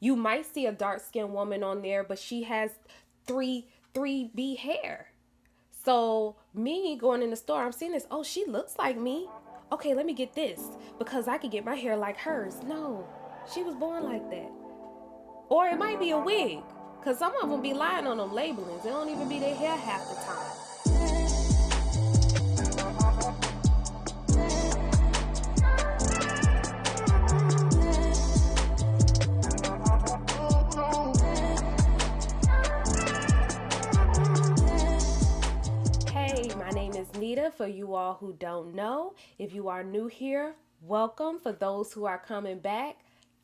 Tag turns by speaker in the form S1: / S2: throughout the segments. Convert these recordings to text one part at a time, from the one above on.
S1: You might see a dark skinned woman on there, but she has three B hair. So me going in the store, I'm seeing this. Oh, she looks like me. Okay, let me get this because I could get my hair like hers. No, she was born like that. Or it might be a wig, because some of them be lying on them labelings. They don't even be their hair half the time. Hey, my name is Nita. For you all who don't know, if you are new here, welcome. For those who are coming back,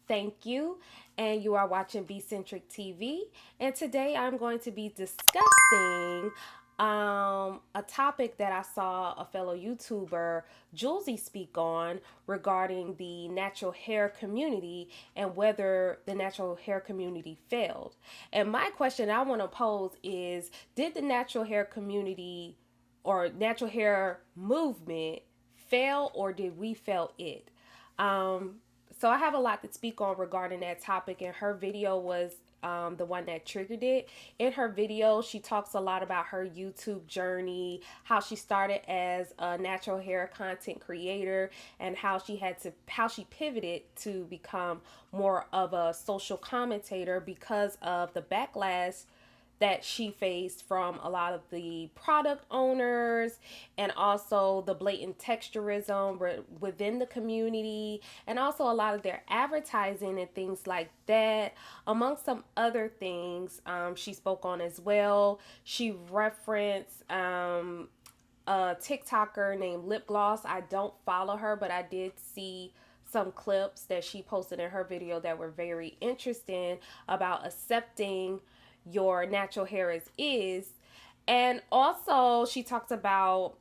S1: thank you. And you are watching B-Centric TV. And today I'm going to be discussing a topic that I saw a fellow YouTuber, Jouelzy, speak on regarding the natural hair community and whether the natural hair community failed. And my question I want to pose is, did the natural hair community or natural hair movement fail, or did we fail it? Um, so I have a lot to speak on regarding that topic, and her video was the one that triggered it. In her video, she talks a lot about her YouTube journey, how she started as a natural hair content creator, and how she pivoted to become more of a social commentator because of the backlash that she faced from a lot of the product owners and also the blatant texturism within the community, and also a lot of their advertising and things like that, among some other things. She spoke on as well. She referenced a TikToker named Lip Gloss. I don't follow her, but I did see some clips that she posted in her video that were very interesting about accepting your natural hair as is. And also she talked about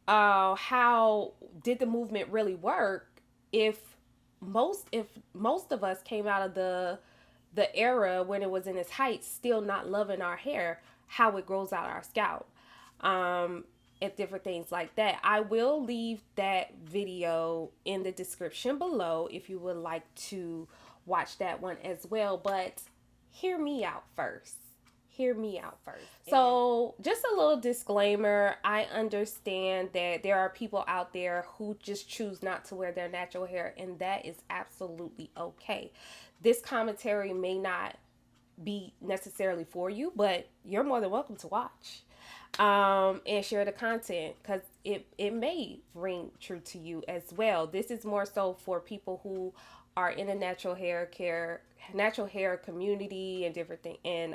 S1: how did the movement really work if most of us came out of the era when it was in its height still not loving our hair, how it grows out our scalp, and different things like that. I will leave that video in the description below if you would like to watch that one as well. But hear me out first. Hear me out first. So, just a little disclaimer, I understand that there are people out there who just choose not to wear their natural hair, and that is absolutely okay. This commentary may not be necessarily for you, but you're more than welcome to watch and share the content, because it may ring true to you as well. This is more so for people who are in a natural hair community and different things, and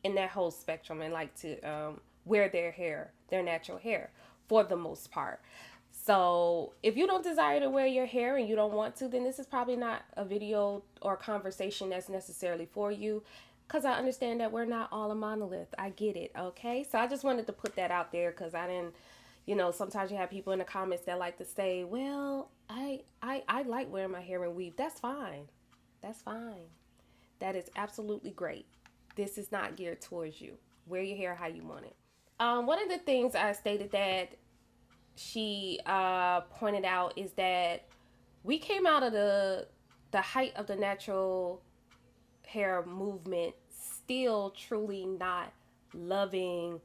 S1: in that whole spectrum, and like to wear their natural hair for the most part. So if you don't desire to wear your hair and you don't want to, then this is probably not a video or conversation that's necessarily for you, because I understand that we're not all a monolith. I get it, okay? So I just wanted to put that out there, because I didn't, sometimes you have people in the comments that like to say, well, I like wearing my hair in weave. That's fine. That's fine. That is absolutely great. This is not geared towards you. Wear your hair how you want it. One of the things I stated that she pointed out is that we came out of the height of the natural hair movement still truly not loving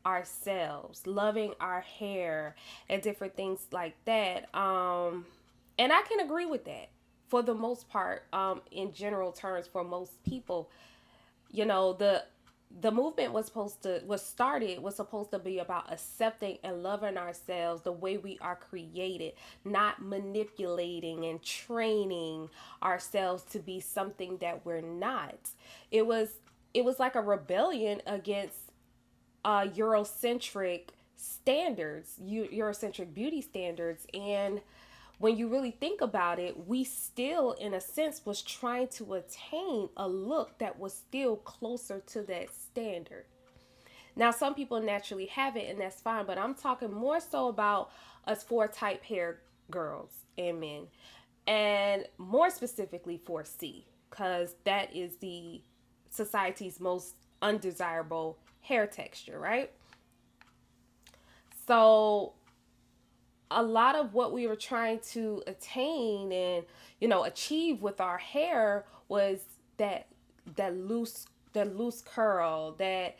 S1: ourselves, loving our hair, and different things like that. And I can agree with that for the most part. In general terms, for most people, the movement was supposed to be about accepting and loving ourselves the way we are created, not manipulating and training ourselves to be something that we're not. It was like a rebellion against Eurocentric standards, Eurocentric beauty standards. And when you really think about it, we still, in a sense, was trying to attain a look that was still closer to that standard. Now, some people naturally have it, and that's fine, but I'm talking more so about us 4-type hair girls and men, and more specifically 4C, because that is the society's most undesirable hair texture, right? So a lot of what we were trying to attain and, you know, achieve with our hair was that that loose curl, that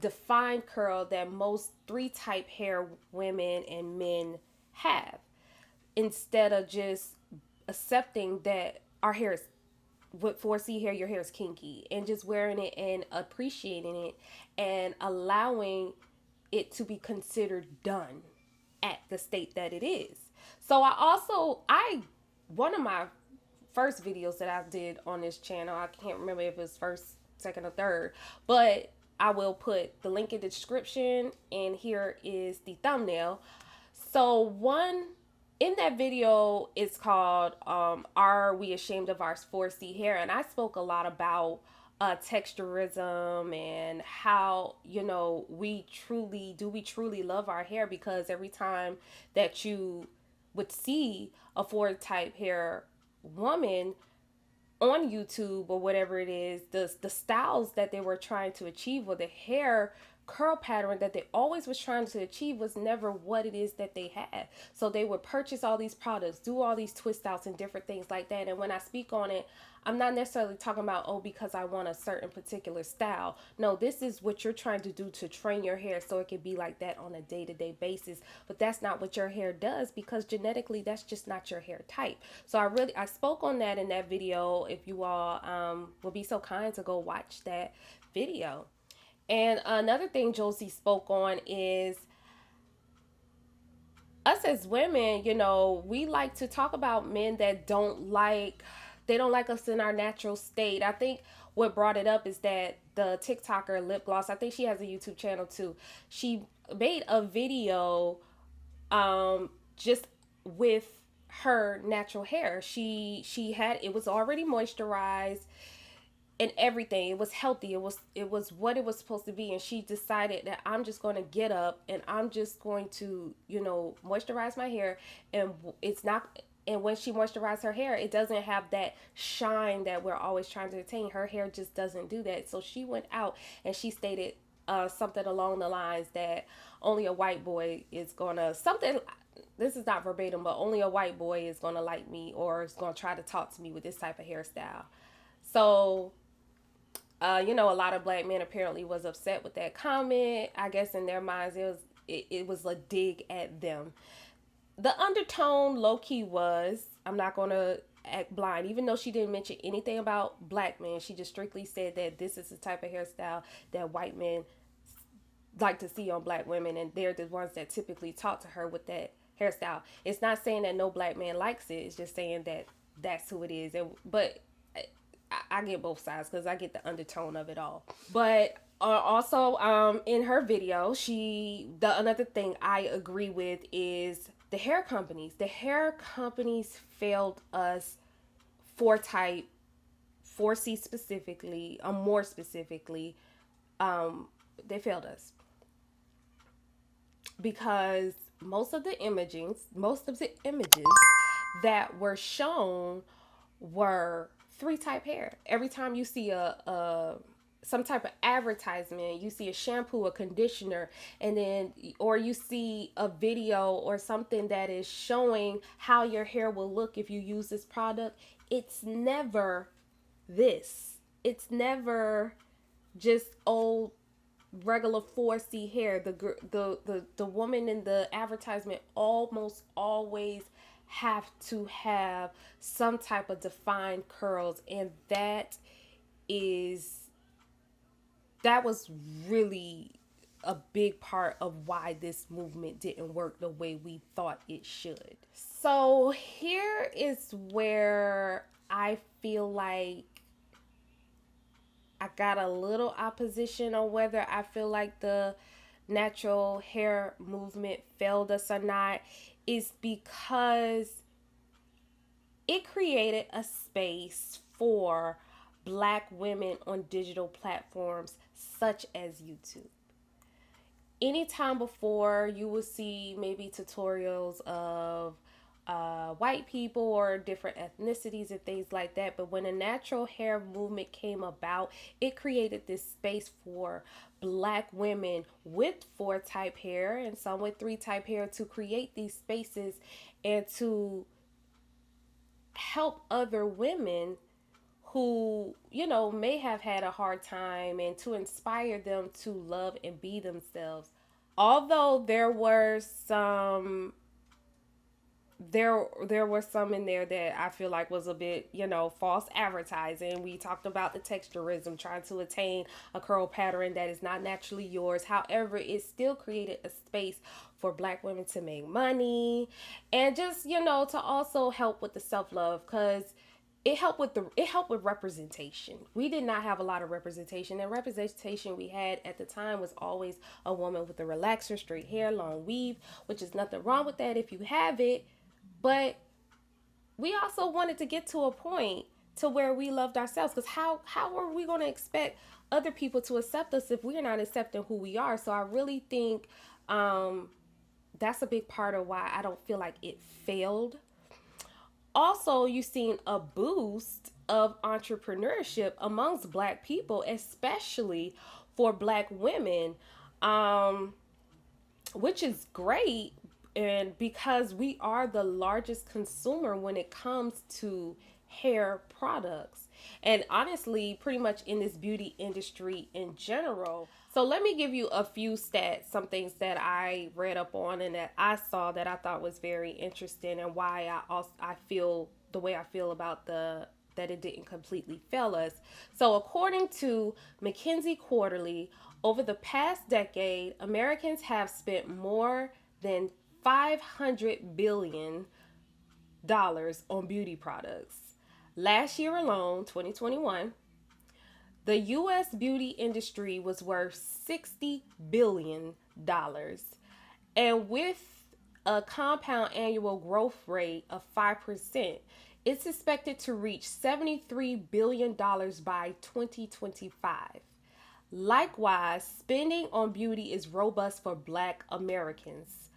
S1: defined curl that most three type hair women and men have, instead of just accepting that our hair is, with 4C hair, your hair is kinky, and just wearing it and appreciating it and allowing it to be considered done at the state that it is. So I one of my first videos that I did on this channel, I can't remember if it was first, second, or third, but I will put the link in the description, and here is the thumbnail. So one in that video is called Are We Ashamed of Our 4C Hair? And I spoke a lot about texturism and how, you know, we truly love our hair, because every time that you would see a 4 type hair woman on YouTube or whatever it is, the styles that they were trying to achieve, or the hair curl pattern that they always was trying to achieve, was never what it is that they had. So they would purchase all these products, do all these twist outs and different things like that. And when I speak on it, I'm not necessarily talking about, oh, because I want a certain particular style. No, this is what you're trying to do to train your hair so it can be like that on a day-to-day basis. But that's not what your hair does, because genetically that's just not your hair type. So I spoke on that in that video. If you all would be so kind to go watch that video. And another thing Jouelzy spoke on is us as women, you know, we like to talk about men that they don't like us in our natural state. I think what brought it up is that the TikToker Lip Gloss, I think she has a YouTube channel too. She made a video just with her natural hair. She had, it was already moisturized and everything. It was healthy. It was what it was supposed to be. And she decided that I'm just going to get up and I'm just going to, you know, moisturize my hair. And it's not, and when she moisturized her hair, it doesn't have that shine that we're always trying to attain. Her hair just doesn't do that. So she went out and she stated something along the lines that only a white boy is gonna, something, this is not verbatim, but only a white boy is gonna like me or is gonna try to talk to me with this type of hairstyle. So you know, a lot of black men apparently was upset with that comment. I guess in their minds it was a dig at them. The undertone low key was, I'm not gonna act blind, even though she didn't mention anything about black men. She just strictly said that this is the type of hairstyle that white men like to see on black women, and they're the ones that typically talk to her with that hairstyle. It's not saying that no black man likes it. It's just saying that that's who it is. And but I get both sides because I get the undertone of it all. But also, in her video, another thing I agree with is the hair companies. The hair companies failed us for type 4C specifically, more specifically, they failed us because most of the images that were shown were 3 type hair. Every time you see a some type of advertisement, you see a shampoo, a conditioner, and then, or you see a video or something that is showing how your hair will look if you use this product, it's never this. It's never just old regular 4C hair. The woman in the advertisement almost always have to have some type of defined curls, and that was really a big part of why this movement didn't work the way we thought it should. So here is where I feel like I got a little opposition on whether I feel like the natural hair movement failed us or not, is because it created a space for black women on digital platforms such as YouTube. Anytime before, you will see maybe tutorials of white people or different ethnicities and things like that. But when a natural hair movement came about, it created this space for black women with 4 type hair and some with 3 type hair to create these spaces and to help other women who, may have had a hard time and to inspire them to love and be themselves. Although there were some in there that I feel like was a bit, false advertising. We talked about the texturism, trying to attain a curl pattern that is not naturally yours. However, it still created a space for black women to make money and just, to also help with the self-love, because it helped with representation. We did not have a lot of representation, and representation we had at the time was always a woman with a relaxer, straight hair, long weave, which is nothing wrong with that if you have it. But we also wanted to get to a point to where we loved ourselves, because how are we going to expect other people to accept us if we're not accepting who we are? So I really think that's a big part of why I don't feel like it failed. Also, you've seen a boost of entrepreneurship amongst black people, especially for black women, um, which is great. And because we are the largest consumer when it comes to hair products, and honestly, pretty much in this beauty industry in general. So let me give you a few stats, some things that I read up on and that I saw that I thought was very interesting, and why I feel the way I feel about the that it didn't completely fail us. So according to McKinsey Quarterly, over the past decade, Americans have spent more than $500 billion on beauty products. Last year alone, 2021, the U.S. beauty industry was worth $60 billion. And with a compound annual growth rate of 5%, it's expected to reach $73 billion by 2025. Likewise, spending on beauty is robust for Black Americans,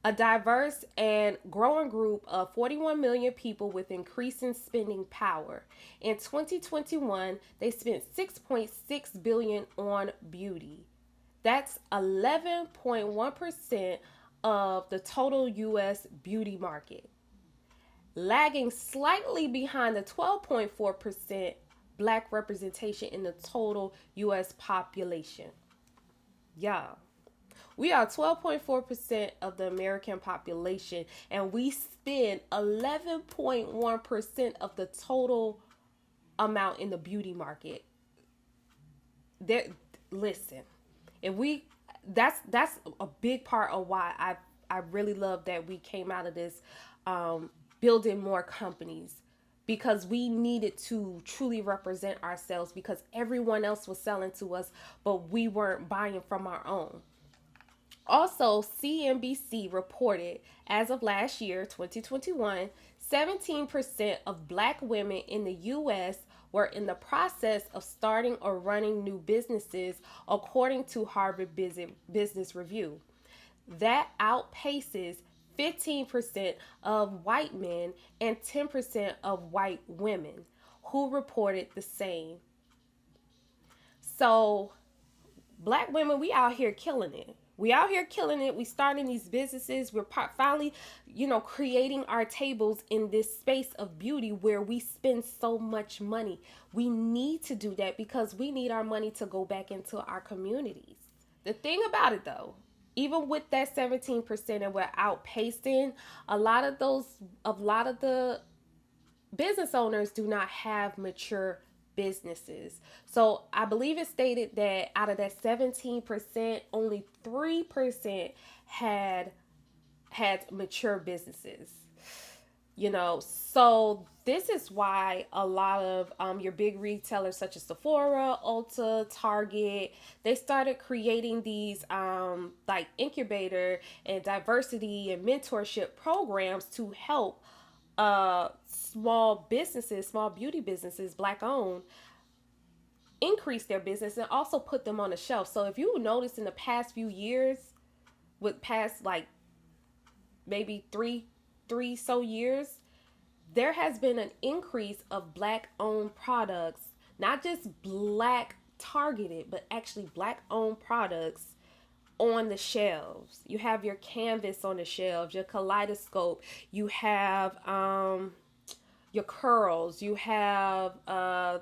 S1: a diverse and growing group of 41 million people with increasing spending power. In 2021, they spent 6.6 billion on beauty. That's 11.1% of the total US beauty market, lagging slightly behind the 12.4% black representation in the total US population. Yeah. We are 12.4% of the American population, and we spend 11.1% of the total amount in the beauty market. There, listen, if we, that's a big part of why I really love that we came out of this, building more companies, because we needed to truly represent ourselves, because everyone else was selling to us, but we weren't buying from our own. Also, CNBC reported as of last year, 2021, 17% of black women in the U.S. were in the process of starting or running new businesses, according to Harvard Business Review. That outpaces 15% of white men and 10% of white women who reported the same. So, black women, we out here killing it. We out here killing it. We starting these businesses. We're finally, creating our tables in this space of beauty where we spend so much money. We need to do that because we need our money to go back into our communities. The thing about it though, even with that 17% and we're outpacing, a lot of the business owners do not have mature businesses. So I believe it stated that out of that 17%, only 3% had mature businesses. So this is why a lot of your big retailers such as Sephora, Ulta, Target, they started creating these like incubator and diversity and mentorship programs to help small beauty businesses, black owned, increase their business and also put them on the shelf. So if you notice in the past few years, with past like maybe 3 so years, there has been an increase of black owned products, not just black targeted, but actually black owned products on the shelves. You have your canvas on the shelves, your kaleidoscope, you have your curls, you have I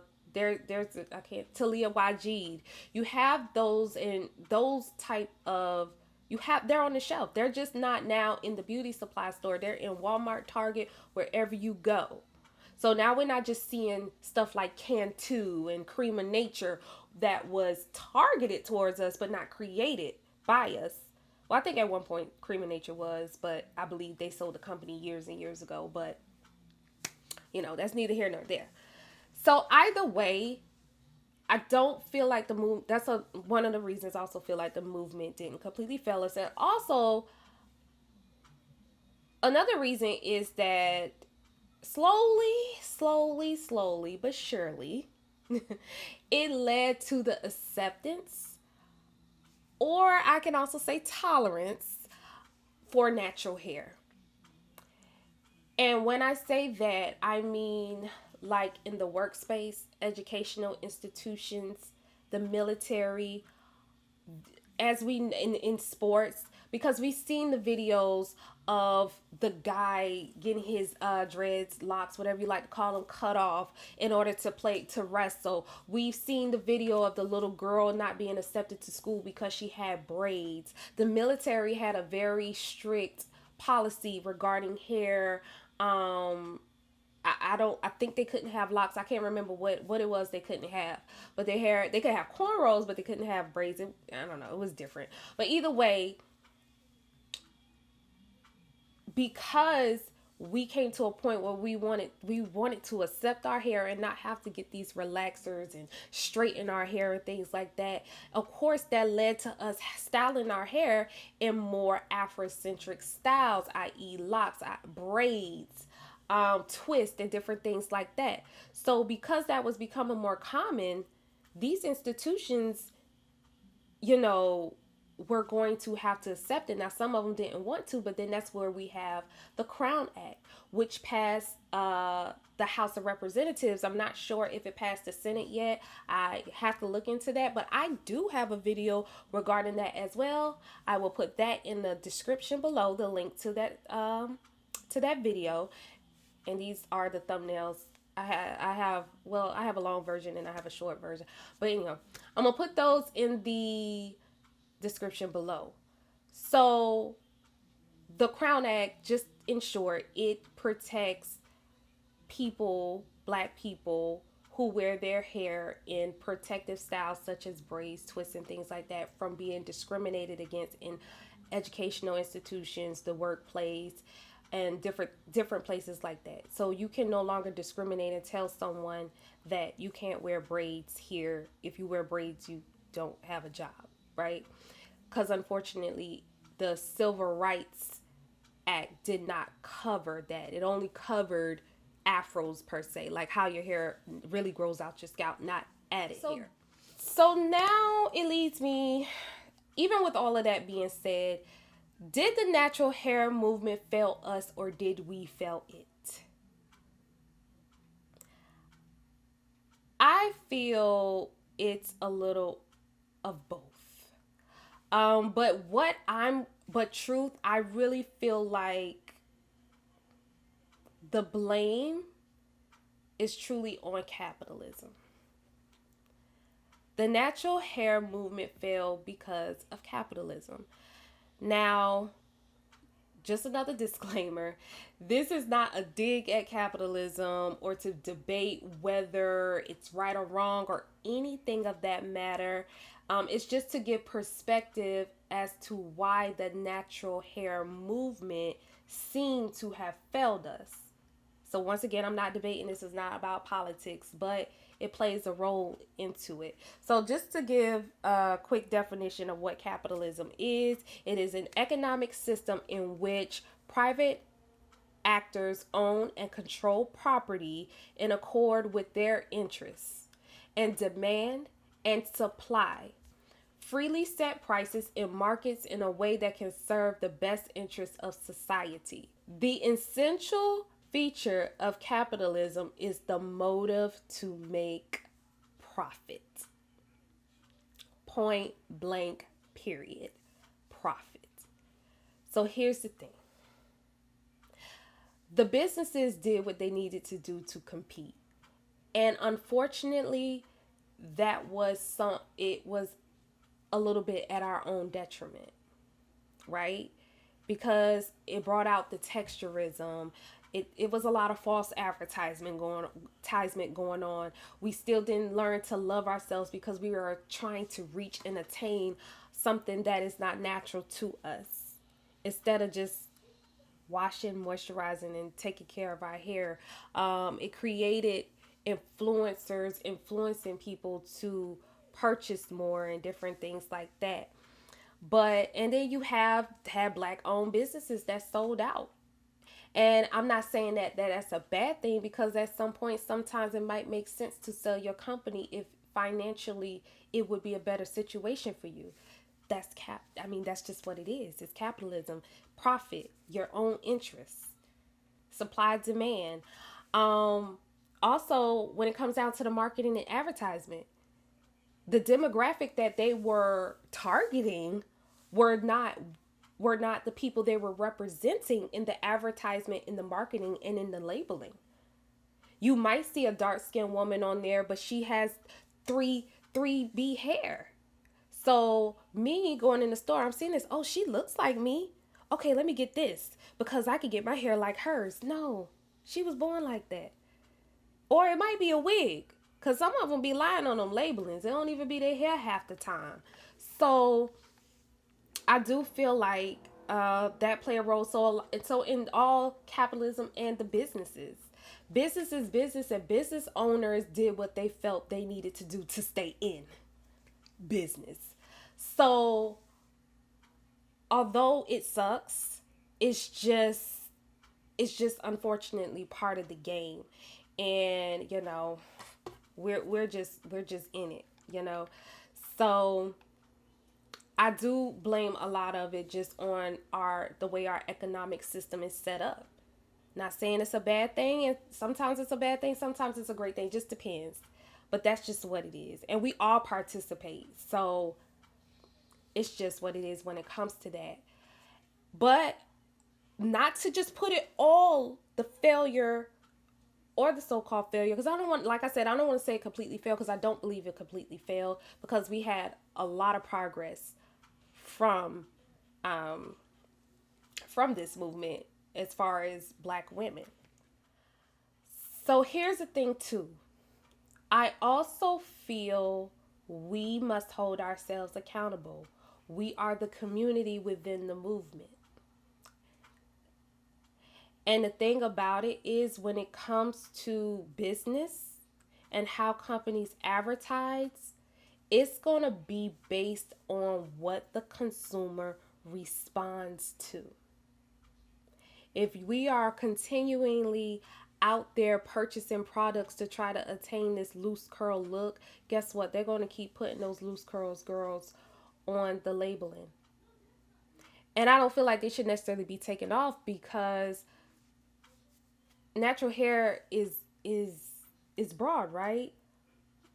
S1: can't, Talia Wajid. You have those in those type of, they're on the shelf. They're just not now in the beauty supply store. They're in Walmart, Target, wherever you go. So now we're not just seeing stuff like Cantu and Cream of Nature that was targeted towards us but not created by us. Well, I think at one point Cream of Nature was, but I believe they sold the company years and years ago. But, that's neither here nor there. So either way, I don't feel like the move. That's one of the reasons I also feel like the movement didn't completely fail us. And also, another reason is that slowly, but surely, it led to the acceptance, or I can also say tolerance, for natural hair. And when I say that, I mean like in the workspace, educational institutions, the military, as we in sports, because we've seen the videos of the guy getting his dreads, locks, whatever you like to call them, cut off in order to wrestle. We've seen the video of the little girl not being accepted to school because she had braids. The military had a very strict policy regarding hair. I think they couldn't have locks. I can't remember what it was they couldn't have. But their hair, they could have cornrows, but they couldn't have braids. I don't know. It was different. But either way, because we came to a point where we wanted to accept our hair and not have to get these relaxers and straighten our hair and things like that. Of course, that led to us styling our hair in more Afrocentric styles, i.e. locks, braids, twist, and different things like that. So because that was becoming more common, these institutions, we're going to have to accept it. Now, some of them didn't want to, but then that's where we have the Crown Act, which passed the House of Representatives. I'm not sure if it passed the Senate yet. I have to look into that, but I do have a video regarding that as well. I will put that in the description below, the link to that video. And these are the thumbnails. I have a long version and I have a short version. But anyway, I'm going to put those in the description below. So the Crown Act, just in short, it protects black people who wear their hair in protective styles such as braids, twists, and things like that from being discriminated against in educational institutions, the workplace, and different places like that. So you can no longer discriminate and tell someone that you can't wear braids here. If you wear braids, you don't have a job, right? Because unfortunately, the Civil Rights Act did not cover that. It only covered afros per se, like how your hair really grows out your scalp, not added hair. So now it leads me, even with all of that being said, did the natural hair movement fail us or did we fail it? I feel it's a little of both. But truth, I really feel like the blame is truly on capitalism. The natural hair movement failed because of capitalism. Now, just another disclaimer, this is not a dig at capitalism or to debate whether it's right or wrong or anything of that matter. It's just to give perspective as to why the natural hair movement seemed to have failed us. So once again, I'm not debating. This is not about politics, but it plays a role into it. So just to give a quick definition of what capitalism is, it is an economic system in which private actors own and control property in accord with their interests, and demand and supply freely set prices in markets in a way that can serve the best interests of society. The essential feature of capitalism is the motive to make profit. Point blank, period. Profit. So here's the thing, the businesses did what they needed to do to compete. And unfortunately, it was a little bit at our own detriment, right? Because it brought out the texturism. It was a lot of false advertisement going on. We still didn't learn to love ourselves because we were trying to reach and attain something that is not natural to us. Instead of just washing, moisturizing, and taking care of our hair, it created influencers influencing people to purchase more and different things like that. But and then you have had black owned businesses that sold out. And I'm not saying that that's a bad thing, because at some point sometimes it might make sense to sell your company if financially it would be a better situation for you. That's just what it is. It's capitalism. Profit, your own interests, supply, demand. Also, when it comes down to the marketing and advertisement, the demographic that they were targeting were not the people they were representing in the advertisement, in the marketing, and in the labeling. You might see a dark-skinned woman on there, but she has 3B hair. So me going in the store, I'm seeing this. Oh, she looks like me. Okay, let me get this because I could get my hair like hers. No, she was born like that. Or it might be a wig, because some of them be lying on them labelings. They don't even be their hair half the time. So I do feel like that play a role. So in all capitalism and the business is business, and business owners did what they felt they needed to do to stay in business. So although it sucks, it's just unfortunately part of the game. And we're just in it, so I do blame a lot of it just on the way our economic system is set up. Not saying it's a bad thing, and sometimes it's a bad thing, sometimes it's a great thing, just depends. But that's just what it is, and we all participate, so it's just what it is when it comes to that. But not to just put it all the failure or the so-called failure, because I don't want, like I said, I don't want to say it completely failed, because I don't believe it completely failed, because we had a lot of progress from this movement as far as black women. So here's the thing too. I also feel we must hold ourselves accountable. We are the community within the movement. And the thing about it is, when it comes to business and how companies advertise, it's going to be based on what the consumer responds to. If we are continually out there purchasing products to try to attain this loose curl look, guess what? They're going to keep putting those loose curls girls on the labeling. And I don't feel like they should necessarily be taken off, because natural hair is broad, right?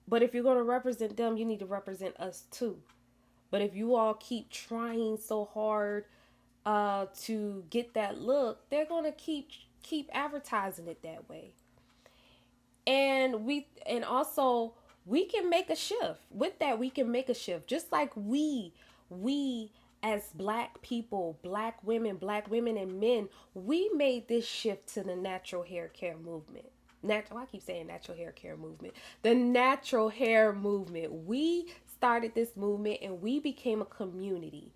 S1: But if you're going to represent them, you need to represent us too. But if you all keep trying so hard to get that look, they're going to keep advertising it that way. And also we can make a shift. With that, we can make a shift. Just like we as black people, black women and men, we made this shift to the natural hair care movement. I keep saying natural hair care movement. The natural hair movement. We started this movement and we became a community.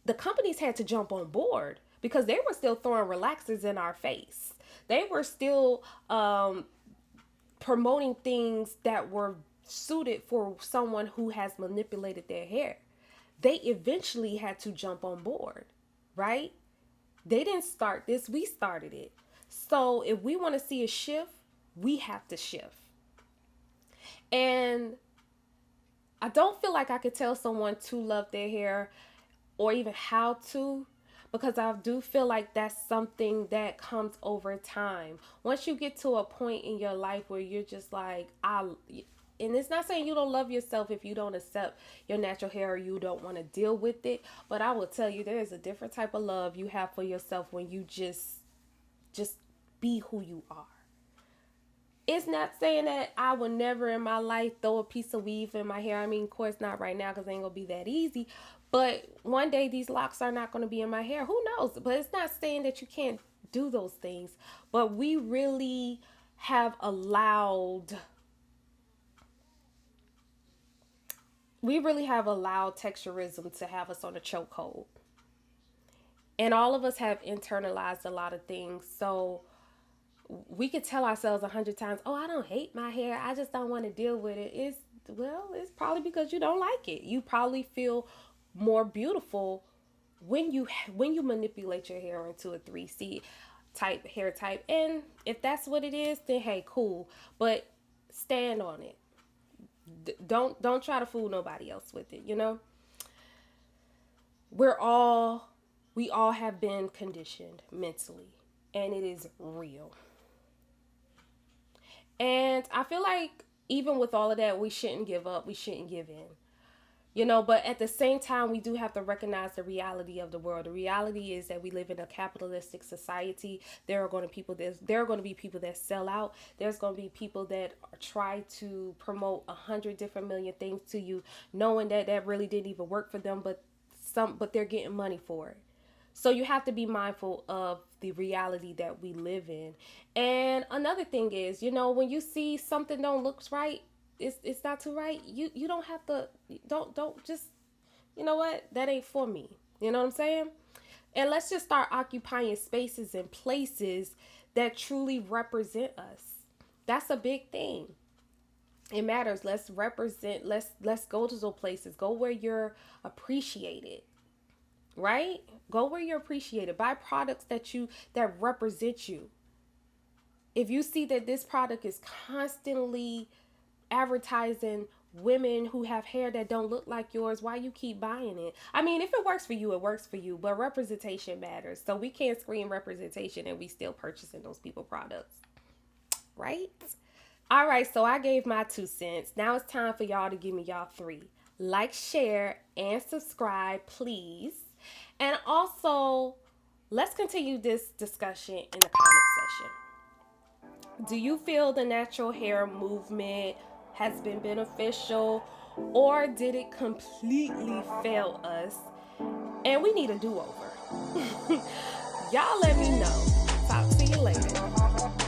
S1: The companies had to jump on board because they were still throwing relaxers in our face. They were still promoting things that were suited for someone who has manipulated their hair. They eventually had to jump on board, right? They didn't start this, we started it. So if we want to see a shift, we have to shift. And I don't feel like I could tell someone to love their hair or even how to, because I do feel like that's something that comes over time. Once you get to a point in your life where you're just like, and it's not saying you don't love yourself if you don't accept your natural hair or you don't want to deal with it, but I will tell you there is a different type of love you have for yourself when you just be who you are. It's not saying that I would never in my life throw a piece of weave in my hair. I mean, of course not right now because it ain't gonna be that easy. But one day these locks are not gonna be in my hair. Who knows? But it's not saying that you can't do those things. But we really have allowed texturism to have us on a chokehold. And all of us have internalized a lot of things. So we could tell ourselves 100 times, oh, I don't hate my hair, I just don't want to deal with it. It's probably because you don't like it. You probably feel more beautiful when you manipulate your hair into a 3C type hair type. And if that's what it is, then hey, cool. But stand on it. Don't try to fool nobody else with it, you know? We all have been conditioned mentally, and it is real. And I feel like even with all of that, we shouldn't give up. We shouldn't give in. You know, but at the same time, we do have to recognize the reality of the world. The reality is that we live in a capitalistic society. There are going to be people that sell out. There's going to be people that try to promote 100 different million things to you, knowing that that really didn't even work for them, but they're getting money for it. So you have to be mindful of the reality that we live in. And another thing is, you know, when you see something don't look right, it's not too right, you don't have to, don't just, you know what, that ain't for me. You know what I'm saying? And let's just start occupying spaces and places that truly represent us. That's a big thing. It matters. Let's represent, let's go to those places. Go where you're appreciated. Right? Go where you're appreciated. Buy products that represent you. If you see that this product is constantly advertising women who have hair that don't look like yours, why you keep buying it? I mean, if it works for you, it works for you, but representation matters. So we can't scream representation and we still purchasing those people products. Right? All right, so I gave my 2 cents. Now it's time for y'all to give me y'all 3. Like, share, and subscribe, please. And also, let's continue this discussion in the comment section. Do you feel the natural hair movement has been beneficial, or did it completely fail us and we need a do-over? Y'all let me know. Talk to you later.